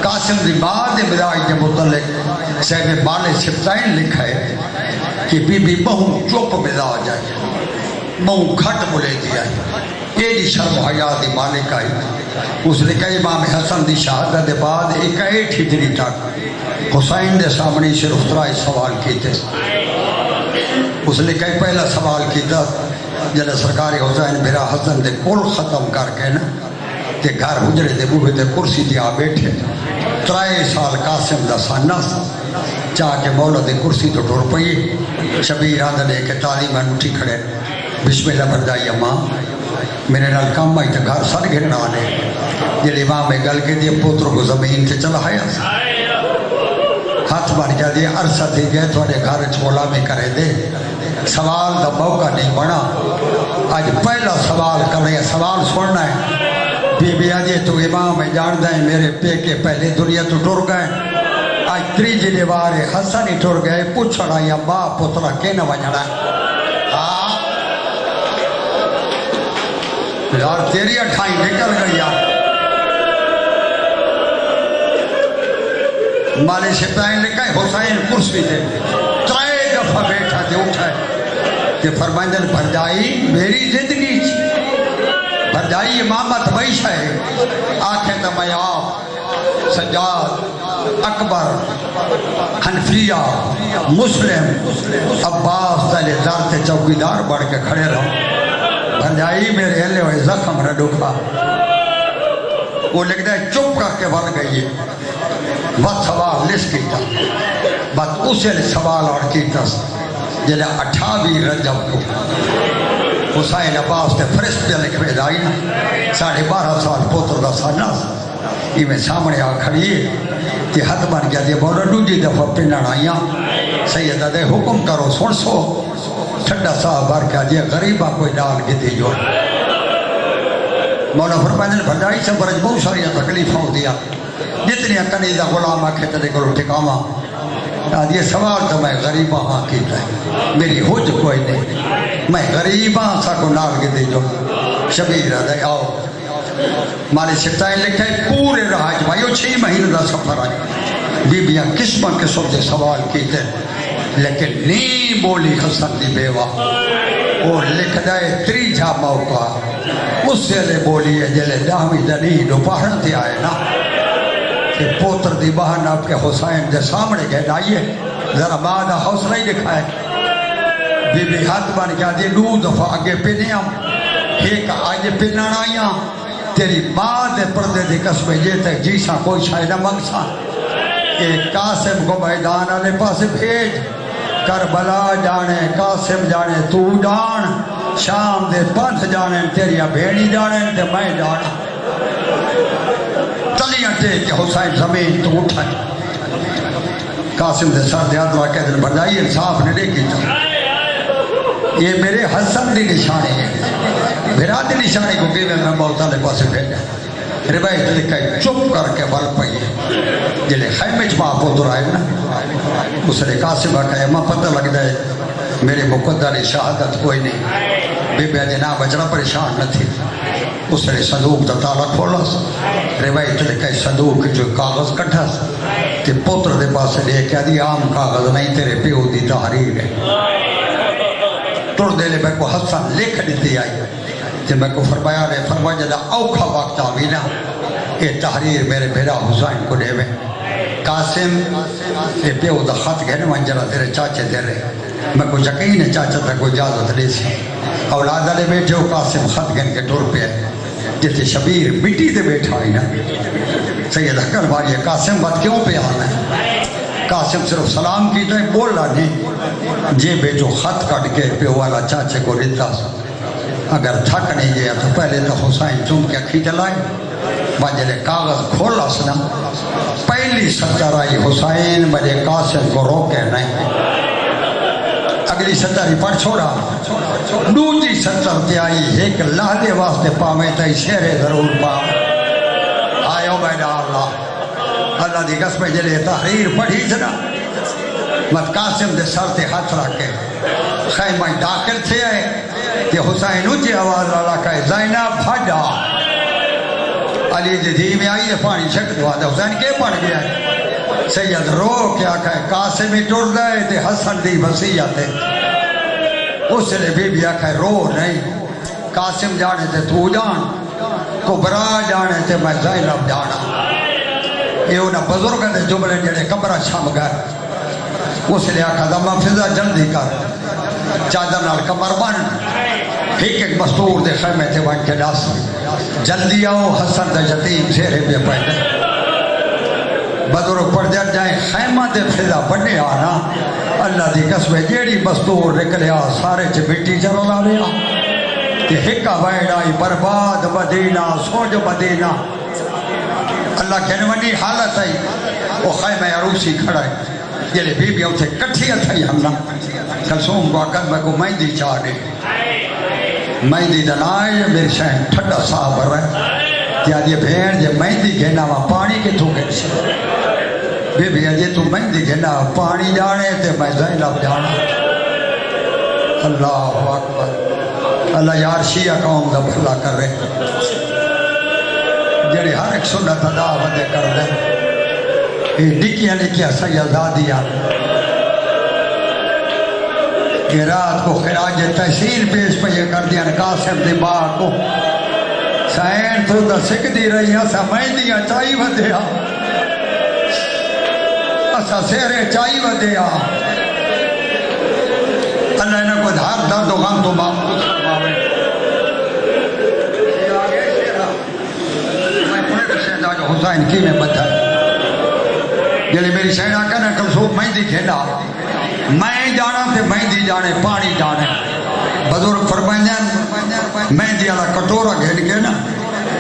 قاسم دی ماں دے مزاج کے متعلق صاحب بال سبتائن لکھا ہے کہ بی بی بہو چپ مزاج آئی بہو گھٹ بولے دی آئی ایڈی شرم حیا دی مالک آئی اس نے کہا امام حسن دی شہادت دے بعد ایک ایٹ ہجری تک حسین دے سامنے صرف 3 سوال کیتے اس نے کہا پہلا سوال کیتا جلے سرکار حسین بھرا حسن دے کل ختم کر کے نا تے گھر حجرے دے بوہے تے کرسی تے آ بیٹھے 3 سال قاسم دا سانہ چاہ کے مولا دے کرسی تو ٹور پئی شبیر آدھا لے کے تعلیم انوٹھی کھڑے بسم اللہ بردائی اماں میرے نال کام آئی تے گھر سر گھرنا آنے جلے امام میں گل کے دیا پوتر کو زمین تے چلا آیا ہاتھ بن گیا دیا عرصہ تھی گئے تھوڑے گھر چھولا میں کرے دے سوال دا موقع نہیں بنا آج پہلا سوال کر رہے ہیں سوال سننا ہے بی بی آجے تو امام میں جان دائیں میرے پے کے پہلے دنیا تو ٹر گئے آج 3 جنے بارے حسن ہی ٹر گئے پوچھڑا یا باپ پترا کے نہ وجڑا ہاں یار تیری 28 نکل گئی یار مالے سپاہی لکھا ہے حسین کرسی تے 3 دفعہ بیٹھا تے اٹھا ہے کہ فرمائندن بھرجائی میری زندگی بھرجائی امامت ویش ہے آنکھیں تو میں آپ سجاد اکبر حنفیہ مسلم عباس تلے دار تے چوکیدار بڑھ کے کھڑے رہو بھرجائی میرے ہلے ہوئے زخم نہ ڈکھا وہ لکھتا ہے چپ کر کے بڑھ گئی ہے بات سوال لس کیتا بات اسے سوال اور کیتا جلے 28 رجب کو حسین عباس تے فرشت پہ لکھوے دائی نا 12.5 سال پوتر دا سانہ یہ میں سامنے آ کھڑی ہے کہ حد بن گیا دیا بولا دوجی دفعہ پنڈن آئیاں سیدہ دے حکم کرو سن سو ٹھنڈا صاحب بار کیا دیا غریبہ کوئی ڈال کے دی جو مولا فرمائن بھردائی سے برج بہت ساری تکلیفوں دیا جتنی کنیزہ غلام آکھے تلے کرو ٹھکاما یہ سوال تو میں غریبہ ہاں کیتا ہے میری حج کوئی نہیں میں غریبہ سا کو نال کے دے جو شبیر آدھے آؤ مالی سفتائیں لکھے پورے راج بھائیو 6 مہینے دا سفر آئے بی بیاں قسم قسم دے سوال کیتے لیکن نہیں بولی حسن دی بیوہ اور لکھ دائے 3 موقع اس سے لے بولی ہے جلے دامی دنی دوپہر تے آئے نا کہ پوتر دی بہن آپ کے حسین دے سامنے گئے دائیے ذرا بعد حوصلہ ہی دکھائے بی بی ہاتھ بن گیا دی 2 دفعہ آگے پینیاں ایک آج پینانا آئیاں تیری ماں دے پردے دی قسمیں یہ تک جیسا کوئی شاید نہ منگسا ایک قاسم کو میدان آلے پاس بھیج کربلا جانے قاسم جانے تو جان شام دے پنتھ جانے تیریا بھیڑی جانے تے میں جانا تلیاں ٹیک کہ حسین زمین تو اٹھائے قاسم دے سر دے اللہ کہہ دن بردائی انصاف نے دیکھی جا یہ میرے حسن دی نشانی ہے میرا دی نشانی کو کہ میں موتا لے پاسے بھیجا روایت لکھا ہے چپ کر کے بل پئی جلے خیمے چ ماں پوتر آئے نا اس نے قاسم کہا ماں پتہ لگ جائے میرے مقدر شہادت کوئی نہیں بی بی جناب بچنا پریشان نہ تھی اس نے صندوق دا تالا کھولا روایت لکھا ہے صندوق جو کاغذ کٹھا کہ پوتر دے پاس لے کے دی عام کاغذ نہیں تیرے پیو دی تحریر ہے ٹر دے لے میں کو حسن لکھ دیتی آئی کہ میں کو فرمایا نے فرمایا جدا اوکھا وقت آوینا یہ تحریر میرے بھیرا حسین کو دے میں قاسم یہ پیو دا خط گھنے منجرہ تیرے چاچے دے رہے میں کو یقین ہے چاچا تھا کوئی اجازت لے سی اولاد علیہ بیٹھے ہو قاسم خط گھن کے ٹور پہ جیسے شبیر مٹی دے بیٹھا آئی نا سید حکر باری قاسم بات کیوں پہ آنا ہے قاسم صرف سلام کی تو بولا نہیں جے بیٹو خط کٹ کے پیو والا چاچے کو لیتا اگر تھک نہیں گیا تو پہلے تو حسین چوم کے کھینچ لائے بجلے کاغذ کھولا سنا پہلی سچرائی حسین مجھے قاسم کو روکے نہیں اگلی 70 پڑھ چھوڑا دوجی 70 تے آئی ایک لہدے واسطے پاویں تے شعر ضرور پاویں آیو بیڈا اللہ دی قسم جلے تحریر پڑھی جنا مت قاسم دے سر تے ہاتھ رکھ کے خیمہ داخل تھے آئے کہ حسین اچھی آواز والا کہے زینب بھجا علی دی دھی میں آئی ہے پانی چھک دعا دے حسین کے پڑھ گیا ہے سید رو کیا کہے قاسم ہی ٹوڑ دے تے حسن دی وصیت ہے اس لئے بی بی آکھے رو نہیں قاسم جانے تے تو جان کبرا جانے تے میں زینب جانا یہ انہاں بزرگ دے جملے جڑے قبرہ چھم گئے اس لئے آکھا دمہ فضا جلدی کر چادر نال کمر بن ایک مستور دے خیمے تے بن کے ڈاس جلدی آؤ حسن دے یتیم زیرے بے پہنے بزرگ پڑھ جائیں خیمہ دے فضا بنے آنا اللہ دی قسم جیڑی مستور نکلیا سارے چ مٹی چلو لاویا کہ ہکا ویڑ آئی برباد مدینہ سوج مدینہ اللہ کہنے ونی حالت آئی وہ خیمہ عروسی کھڑا ہے یہ بی بی اتھے کٹھی اتھائی ہمنا کلسوم کو اکد میں کو مہندی چاہ دے مہندی دنائے میری شہن ٹھڈا صاحب رہے یاد یہ بھین یہ مہندی گھینا وہاں پانی کے تو گئے سے بی بی یہ تو مہندی گھینا پانی جانے تے میں زینب جانا اللہ اکبر اللہ یار شیعہ قوم دا بھلا کر رہے جڑے ہر ایک سنت ادا ودے کر رہے ڈکیاں لکھیا سیدادیاں کہ رات کو خراج تحسین پیش پہ کر دیا قاسم دی باہ کو سین تو دا سکھ دی رہی اسا مہندیاں چاہی ودیا اسا سیرے چاہی ودیا اللہ انہوں کو دھار درد و غم تو محفوظ فرماوے میں پڑھے رسے دا جو حسین کی میں بدھا جلے میری سینہ کہنا کلسوم مہندی کھینا میں جانا تے مہندی جانے پانی جانے بزرگ فرمائیں مہندی والا کٹورا گھن کے نا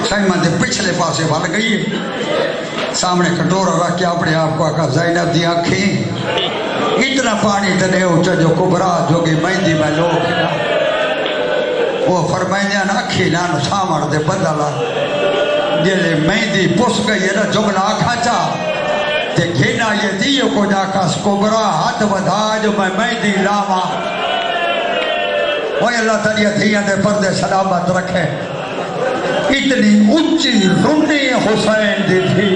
خیمہ دے پچھلے پاسے بھل گئی ہے سامنے کٹورا رکھ کے اپنے آپ کو آقا زینب دی آنکھیں اتنا پانی تے دے اچھا جو کبرا جو کہ مہندی میں لوگ نا وہ فرمائیں اکھی نانو سامر دے بدلا جلے مہندی پس گئی ہے نا جملہ آکھا چاہ تے گھینا یہ دیو کو جا کس کبرا ہاتھ بدھا جو میں مہندی لاما وہ اللہ تعالیٰ دھیاں دے پردے سلامت رکھے اتنی اونچی رنی حسین دی تھی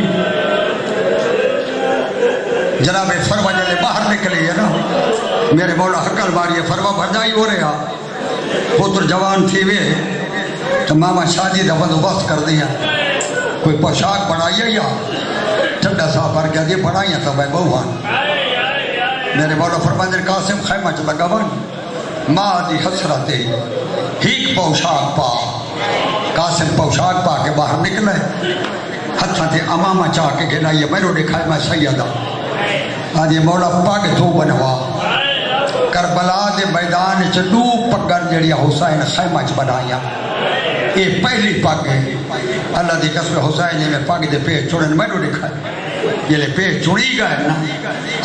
جناب فرما جلے باہر نکلی ہے نا میرے مولا حقل باری فرما بھرجائی ہو رہا پتر جوان تھی وے تو ماما شادی دا بندوبست کر دیا کوئی پوشاک بنائیے یا ٹھنڈا صاحب بھر گیا دی بنائیاں تو میں بہوان میرے مولا فرماندر قاسم خیمہ چ لگا بن ماں دی حسرت ہیک پوشاک پا قاسم پوشاک پا کے باہر نکلے ہتھاں تے امامہ چاہ کے گنا یہ میرو دکھائے میں سیدہ آدھی مولا پاگ تو بنوا کربلا دے میدان چ دو پگن جڑی حسین خیمہ چ بنائیاں یہ پہلی پگ ہے اللہ دی قسم حسین جی میں پگ دے پیش چڑھن میرو دکھائے یہ لے پیش چڑھی گئے نا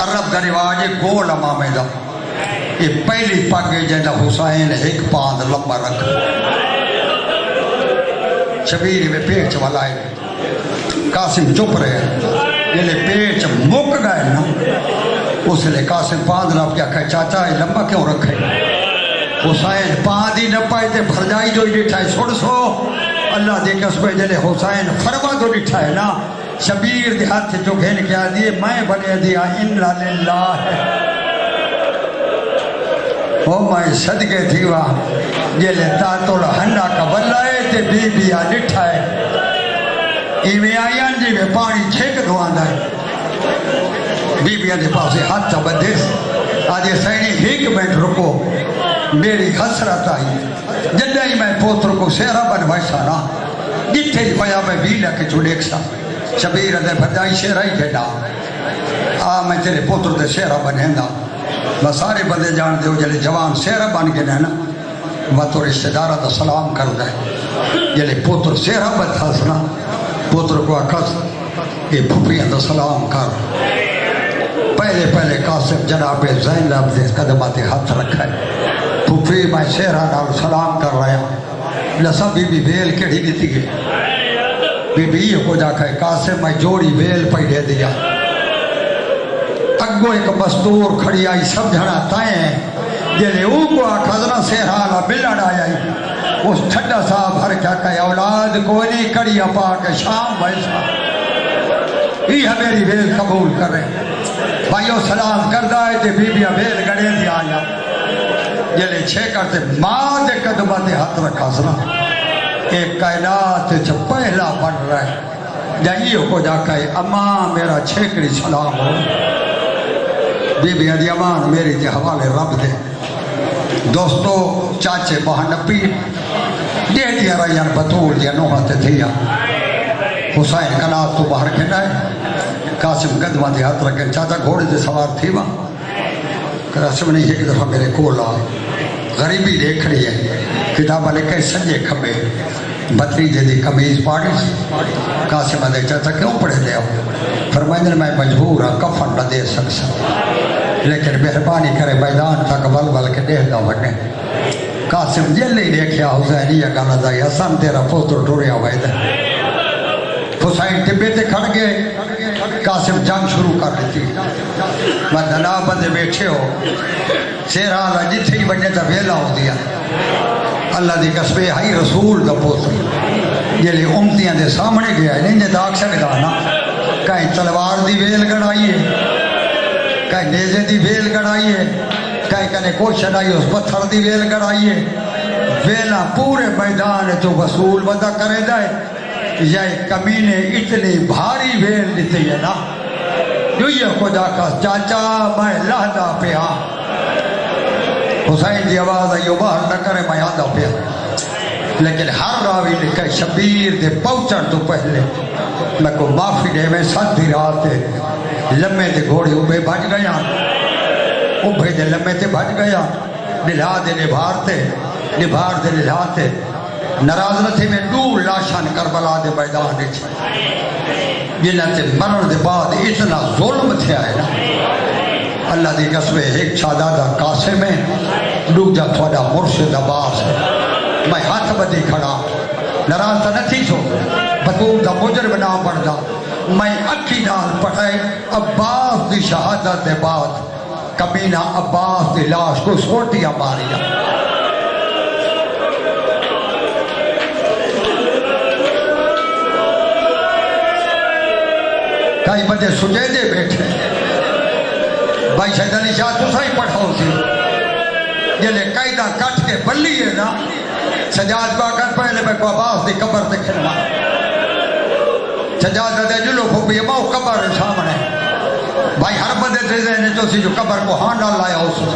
عرب دا رواج گول امامے دا یہ پہلی پگ جیندہ حسین ایک پاند لمبا رکھ شبیر میں پیچ والا ہے قاسم چپ رہے یہ لے پیچ مک گئے نا اس لئے قاسم پاند لب کیا کہے چاچا یہ لمبا کیوں رکھے حسین پاند ہی نہ پائے تے بھر جائی جو ڈٹھائے سڑ سو اللہ دے قسم جلے حسین فرما دو ڈٹھائے نا شبیر دے ہاتھ جو گھن کیا دیئے میں بنے دیا انلا للہ ہے او میں صدقے تھی وہاں یہ لیتا تو لہنہ کا بلائے تے بی بی آ لٹھائے ایویں آئیان جی میں پانی چھیک دھوان دائے بی بی آنے پاسے ہاتھ تا بدیس آدھے سینی ایک منٹ رکو میری حسرت آئی جدہ ہی میں پوتر کو سیرہ بنوائی سانا جتھے ہی پایا میں بھی لکے چھوڑیک سا شبیر دے بھجائی شیرہ ہی کھیڑا میں تیرے پوتر دے سیرہ بنیں گا میں سارے بندے جان دے ہو جلے جوان سیرہ بن کے نہنا میں تو رشتہ دارہ دا سلام کر دے جلے پوتر سیرہ بن تھا سنا پوتر کو اکس یہ پھوپیاں دا سلام کر پہلے پہلے قاسم جناب زینب دے قدمات ہاتھ رکھا ہے پھوپھی میں شہرہ نال سلام کر رہا ہوں لسا بی بی ویل کیڑی دیتی ہے بی بی یہ کو جا کھائے قاسم میں جوڑی ویل پہ دے دیا اگو ایک مزدور کھڑی آئی سمجھنا تائیں جلے او کو آکھزنا سہرالا ملن آئی اس ٹھڈا صاحب ہر کیا کہے اولاد کوئی نہیں کڑی اپا کے شام ویسا یہ میری ویل قبول کر رہے بھائیو سلام کردہ ہے کہ بی بی ویل گڑے دی آیا جلے چھے کرتے ماں دے قدمات ہاتھ رکھا سنا ایک کائنات جو پہلا بن رہا ہے جائیو کو جا کہے اماں میرا چھیکڑی سلام ہو بی بی ادھی امان میری تے حوالے رب دے دوستو چاچے مہنپی دے دیا رہیان بطول دیا نوحات تھیا حسین کنات تو باہر کھنا ہے قاسم قدمہ دے ہاتھ رکھے چاچا گھوڑے دے سوار تھی وہاں قاسم نے ایک دفعہ میرے کولا غریبی دیکھ رہی ہے کتابہ لکھے سنجے کھبے بھتریجے دی قمیض پاڑی قاسم دے چاچا کیوں پڑھے دے ہو فرمائیں میں مجبور ہاں کفن نہ دے سکسا لیکن مہربانی کرے میدان تک بل کے دے نہ بنے قاسم جلے دیکھیا حسین یہ گانا دائی حسن تیرا پوتر ٹوریا ویدہ حسین ٹبے تے کھڑ گئے قاسم جنگ شروع کر دیتی میں دنا بندے بیٹھے ہو سیرہ جتھے ہی بننے تا ویلا ہو دیا اللہ دی قسمے ہائی رسول دا پوتر جلے امتیاں دے سامنے گیا ہے نہیں داغ سکتا نا کہیں تلوار دی ویل گڑائی ہے کہیں نیزے دی ویل گڑائی ہے کہیں کنے کوشن آئی اس پتھر دی ویل گڑائی ہے ویلا پورے میدان جو وصول ودا کرے دائے یا کمینے اتنی بھاری ویل دیتے ہیں نا جو یہ خدا کا چاچا میں لہدہ پہ ہاں حسین دی آواز آئیو باہر نہ کرے میں آدھا پہ لیکن ہر راوی لکھے شبیر دے پہنچن تو پہلے میں کو معافی دے میں ساتھ دی رات دے لمے دے گھوڑے اوپے بھج گیا اوپے دے لمے تے بھج گیا نلھا دے نبھار دے نلھا تے نراز نہ تھے میں دور لاشان کربلا دے میدان دے چھے جنہ تے مرن دے بعد اتنا ظلم تھے آئے نا اللہ دی قسمے ایک شہزادہ قاسم ہے دوجا تھوڑا مرشد عباس ہے میں ہاتھ بدی کھڑا ناراض نہ تھی سو بطول دا مجرم نام بڑھدا میں اکھی نال پڑھائے عباس دی شہادت دے بعد کمینہ عباس دی لاش کو سوٹیاں ماریا کئی بندے سجیدے بیٹھے بھائی شاید علی شاہ تو صحیح پڑھاؤ سی جلے قیدہ کٹ کے بلی ہے نا سجاد باقر پہلے میں کو عباس دی قبر دے کھلوا سجاد دے جلو خوبی اماؤ قبر سامنے بھائی ہر بندے دے دے تو سی جو قبر کو ہاں ڈال لایا ہو سو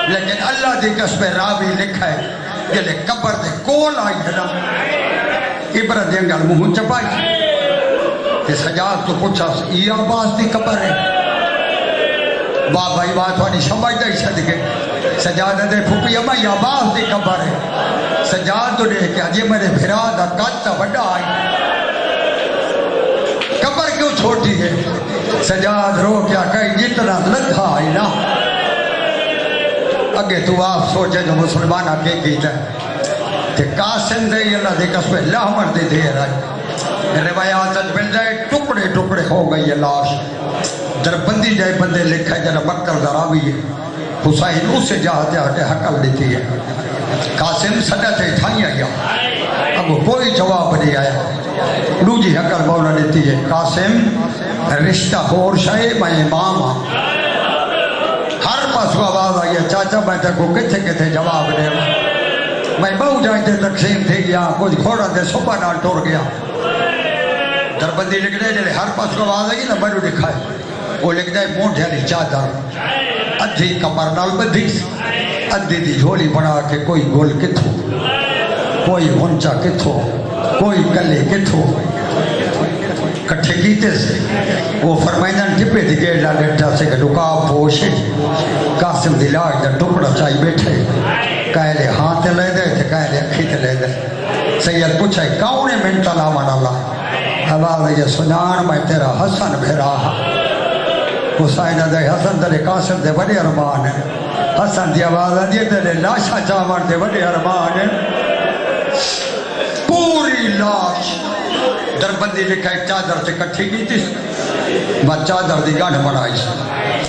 لیکن اللہ دی قسم راوی لکھا ہے جلے قبر دے کول آئی ہے نا عبرت دیں گل منہ چپائی کہ سجاد تو پوچھا یہ عباس دی قبر ہے بابا ہی بات وانی سمجھ دائی صدقے سجاد دے پھوپی اما یہ عباس دی قبر ہے سجاد تو دے کہ اجے میرے بھرا دا قدتا بڑا آئی قبر کیوں چھوٹی ہے سجاد رو کیا کہیں جتنا لگا آئی نا اگے تو آپ سوچے جو مسلمان آگے کیتا ہے کہ قاسم دے اللہ دے قسم لہمر دے دے رہا روایات مل جائے ٹکڑے ٹکڑے ہو گئی لاش در بندی جائے بندے لکھا ہے جنہ مکر دراوی ہے حسین اسے جہاں جہاں کے حقل دیتی ہے قاسم سڈت ٹھائی آیا اب کوئی جواب نہیں آیا دوجی حقل مولا دیتی ہے قاسم رشتہ ہور شاہ میں امام ہاں ہر پاس آواز آئی ہے چاچا میں تے کو کتھے کتھے جواب دے میں بہو جائیں تے تقسیم تھی گیا کچھ گھوڑا دے صبح نال ٹور گیا دربندی لکھ دے جلے ہر پاس کو آواز آئی نا بڑو لکھا ہے وہ لکھ دے مونٹھے لی چادر ادھی کمر نال بدھی ادھی دی جھولی بنا کے کوئی گل کتھو کوئی ہنچا کتھو کوئی کلے کتھو کٹھے کیتے سے وہ فرمائنن ٹپے دی گیڑ لا لیٹا سے کہ لکا پوشے قاسم دی لاج دا ٹکڑا چاہی بیٹھے کہلے ہاں تے لے دے تے کہلے اکھی تے لے دے سید پوچھا کون منتا لا من اللہ آواز یہ سنان میں تیرا حسن بھیرا حسین دے حسن دے قاسم دے بڑے ارمان ہیں حسن دی آواز آدھی تیرے لاشا چاور دے بڑے ارمان ہیں پوری لاش دربندی لکھا ایک چادر سے کٹھی کی تھی بس چادر دی گاڑھ بڑھائی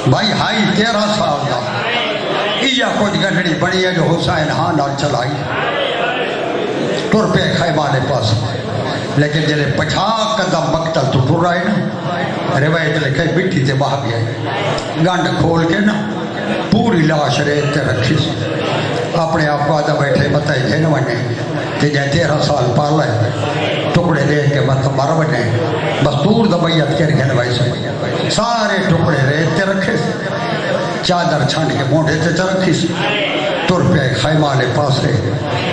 بھائی ہائی 13 سال دا یہ کچھ گھڑی بڑی ہے جو حسین ہاں نال چلائی ٹر پہ خیمہ لے پاس لیکن جلے 50 قدم مقتل تو ٹر رہے نا روایت لکھے مٹی تے بہا گیا گنڈ کھول کے نا پوری لاش ریت تے رکھی اپنے آپ کو آدھا بیٹھے بتائے گھن بنے کہ جائے 13 سال پالا ہے ٹکڑے دے کے مطلب مر بنے بس دور دبیت کر گھن بائی سے سارے ٹکڑے ریت تے رکھے چادر چھانڈ کے مونڈے تے رکھی تر پہ خیمہ لے پاسے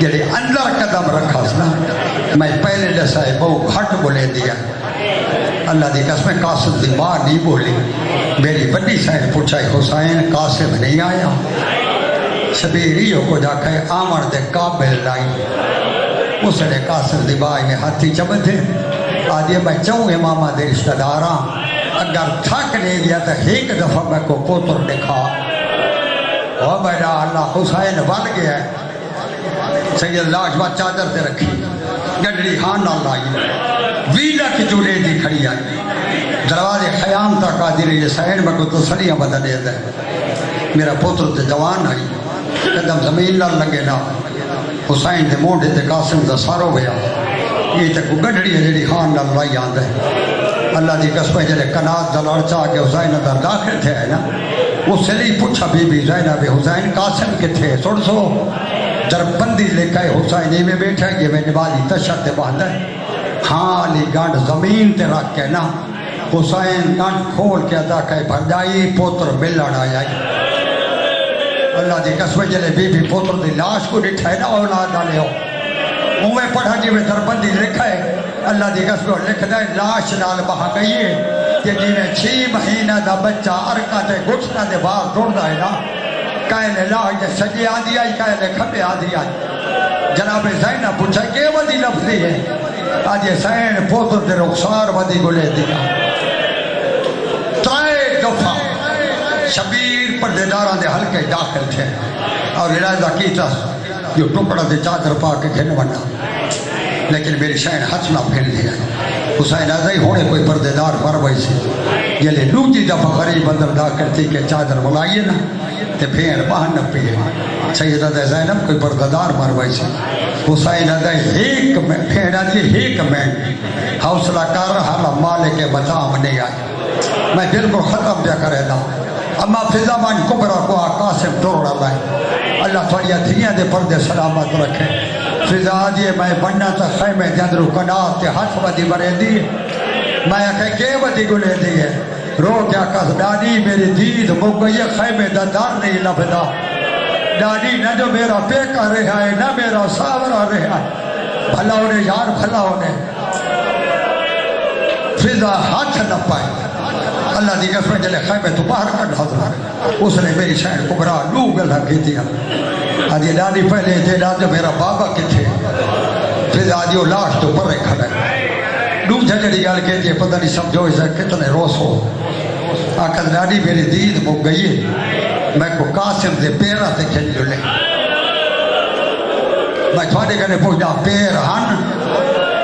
جلے اندر قدم رکھا سنا میں پہلے دسائے بہو گھٹ بولے دیا اللہ دی قسم قاسم دی ماں نہیں بولی میری بڑی سائن پوچھا حسین قاسم نہیں آیا شبیریوں کو جا کے آمر دے قابل لائی اس نے قاسم دی بائی میں ہاتھی چمت تھے آدھے میں چاہوں امامہ دے رشتہ داراں اگر تھک نہیں گیا تو ایک دفعہ میں کو پوتر دکھا اور میرا اللہ حسین بن گیا ہے سید لاش بات چادر تے رکھی گڈڑی ہاں نہ لائی ویلہ کی جولے دی کھڑی آئی دروازے خیام تک آدھی رہی حسین میں کو تو سڑیاں بدل دے دے میرا پوتر تے جوان آئی قدم زمین نہ لگے نا حسین دے مونڈے تے قاسم دا سارو گیا یہ تے کو گڈڑی ہے جڑی ہاں نہ لائی آندے اللہ دی قسم جلے کنات دلڑ چاہ کے حسین در داخل تھے نا اس سے نہیں پوچھا بی بی زینب حسین قاسم کے تھے سن سو دربندی لے کے حسین میں بیٹھا یہ میں نبالی تشت باندھ ہے ہاں علی گانڈ زمین تے رکھ کے نا حسین گانڈ کھول کے ادا کہ بھر جائی پوتر ملن آیا اللہ دی قسم جلے بی بی پوتر دی لاش کو ڈٹھا ہے نا اولاد ڈالے ہو اوے پڑھا جی میں دربندی لکھا ہے اللہ دی قسم لکھ دے لاش نال بہا گئی ہے کہ جی میں 6 مہینہ دا بچہ ارکا تے گھٹنا دے باہر ٹوڑدا ہے نا کہنے لاش دے سجے آدھی آئی کہنے کھپے آدھی آئی جناب زینب پوچھا کہ ودی لفظی ہے آج حسین پوتر دے رخسار ودی گلے دیا 3 دفعہ شبیر پردیداراں دے حلقے داخل تھے اور ارادہ کیتا جو ٹکڑا دے چادر پا کے گھن بنا لیکن میری شاید ہاتھ نہ پھیل دیا حسین آزائی ہونے کوئی پردیدار مروائی سے یہ لے دوسری دفعہ غریب اندر داخل تھی کہ چادر بلائیے نا تے پھیر باہر نہ پیے سیدہ زینب کوئی پردیدار مروائی سے حسین آزائی ایک میں پھیر آدھی ایک میں حوصلہ کر رہا مالک مدام نہیں آئی میں بالکل ختم پیا کرے دا اما فضا مان کبرا کو قاسم توڑا لائے اللہ تھوڑی دھیاں دے پردے سلامت رکھے فضا دیئے میں بننا تا خیمے جندرو کنات تے ہاتھ ودی برے دیئے میں کہے کہ ودی گلے دیئے رو کیا کس ڈاڈی میری دید مگئی خیمے دا دار نہیں لفظا ڈاڈی نہ جو میرا پیکا رہا ہے نہ میرا ساورا رہا ہے بھلا ہونے یار بھلا ہونے فضا ہاتھ نہ پائے اللہ دی قسم جلے خیمے تو باہر کر حضر اس نے میری شہر کبرا لو گلہ کی دیا آدھی ڈاڈی پہلے تھے ڈاڈی میرا بابا کتھے پھر آدھی لاش تو پر کھڑا ہے دو جھگڑی گال کہتی ہے پتہ نہیں سمجھو اسے کتنے روز ہو آکھا ڈاڈی میری دید مک گئی ہے میں کو قاسم دے پیرہ تے کھل جو لے میں تھوڑے کہنے پوچھنا پیر ہن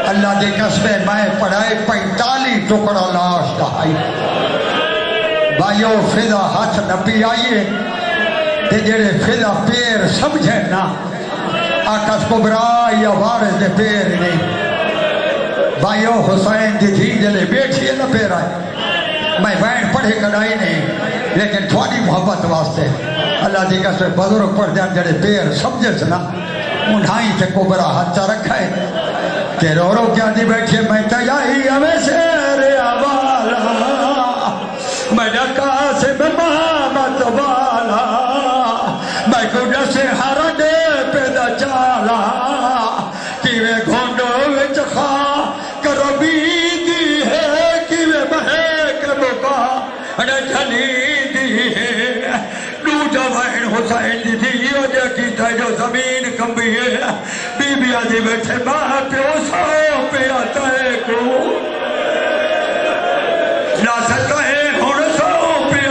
اللہ دی قسم میں پڑھائے 45 ٹکڑا لاش دہائی بھائیو فضا ہاتھ نبی آئیے تے جڑے فضا پیر سمجھے نا آکس کبرا یا وارث دے پیر نہیں بھائیو حسین دی تھی جلے بیٹھی ہے نا پیر آئے میں بین پڑھے کڑائی نہیں لیکن تھوڑی محبت واسطے اللہ دی قسم بزرگ پڑھ جان جڑے پیر سمجھے سنا انہائی تے کبرا ہاتھ رکھا ہے کہ رو رو کیا دی بیٹھے میں تیائی ہمیں شیر آوالا میں ڈکا سے محمد والا میں گھڑ سے ہر دے پیدا چالا کیوے گھونڈو وچ خواہ کرو بیدی ہے کیوے مہیک بکا اڑے جھلی دی ہے دوٹا وین حسین دی تھی یہ جا کی تھا جو زمین کمبی ہے بی بی آدھی بیٹھے ماں پیو سو پہ آتا ہے کو لا سکتا ہے ہون سو پہ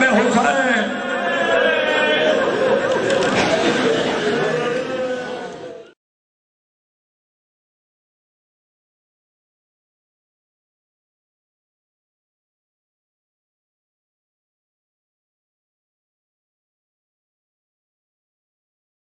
میں حسین